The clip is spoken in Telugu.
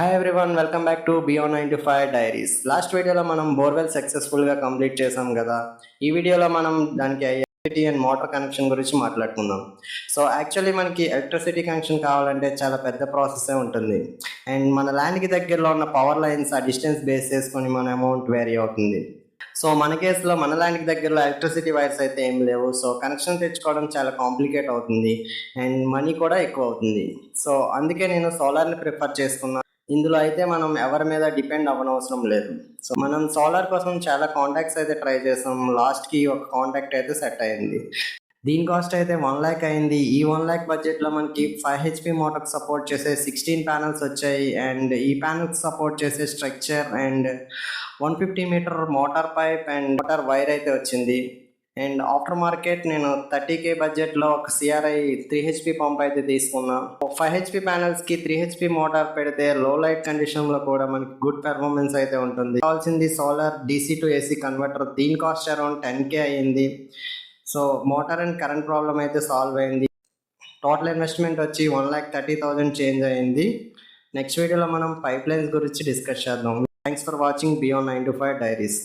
Hi everyone, welcome back to beyond 95 diaries. Last వీడియోలో మనం బోర్వెల్ సక్సెస్ఫుల్గా కంప్లీట్ చేసాం కదా. ఈ వీడియోలో మనం దానికి ఎలక్ట్రిసిటీ అండ్ మోటార్ కనెక్షన్ గురించి మాట్లాడుకుందాం. సో యాక్చువల్లీ మనకి ఎలక్ట్రిసిటీ కనెక్షన్ కావాలంటే చాలా పెద్ద ప్రాసెసే ఉంటుంది. అండ్ మన ల్యాండ్కి దగ్గరలో ఉన్న పవర్ లైన్స్ ఆ డిస్టెన్స్ బేస్ చేసుకొని మన అమౌంట్ వేరీ అవుతుంది. సో మన కేసులో మన ల్యాండ్కి దగ్గరలో ఎలక్ట్రిసిటీ వైర్స్ అయితే ఏం లేవు. సో కనెక్షన్ తెచ్చుకోవడం చాలా కాంప్లికేట్ అవుతుంది అండ్ మనీ కూడా ఎక్కువ అవుతుంది. సో అందుకే నేను సోలార్ని ప్రిఫర్ చేసుకున్నాను. ఇందులో అయితే మనం ఎవరి మీద డిపెండ్ అవ్వనవసరం లేదు. సో మనం సోలార్ కోసం చాలా కాంటాక్ట్స్ అయితే ట్రై చేసాం. లాస్ట్కి ఒక కాంటాక్ట్ అయితే సెట్ అయింది. దీని కాస్ట్ అయితే 1 lakh అయింది. ఈ 1 lakh బడ్జెట్లో మనకి 5 HP మోటార్ సపోర్ట్ చేసే 16 ప్యానల్స్ వచ్చాయి. అండ్ ఈ ప్యానల్స్ సపోర్ట్ చేసే structure and 150 meter motor pipe and motor wire అయితే వచ్చింది. అండ్ ఆఫ్టర్ మార్కెట్ నేను 30K బడ్జెట్లో ఒక CRI 3 HP పంప్ అయితే తీసుకున్నా. 5 HP ప్యానల్స్కి 3 HP మోటార్ పెడితే లో లైట్ కండిషన్లో కూడా మనకి గుడ్ పెర్ఫార్మెన్స్ అయితే ఉంటుంది. కావాల్సింది solar DC to AC converter. దీని కాస్ట్ అరౌండ్ 10K అయ్యింది. So motor and current problem అయితే సాల్వ్ అయింది. టోటల్ ఇన్వెస్ట్మెంట్ వచ్చి 1,30,000 చేంజ్ అయింది. నెక్స్ట్ వీడియోలో మనం పైప్ లైన్స్ గురించి డిస్కస్ చేద్దాం. Thanks for watching beyond 9 to 5 diaries.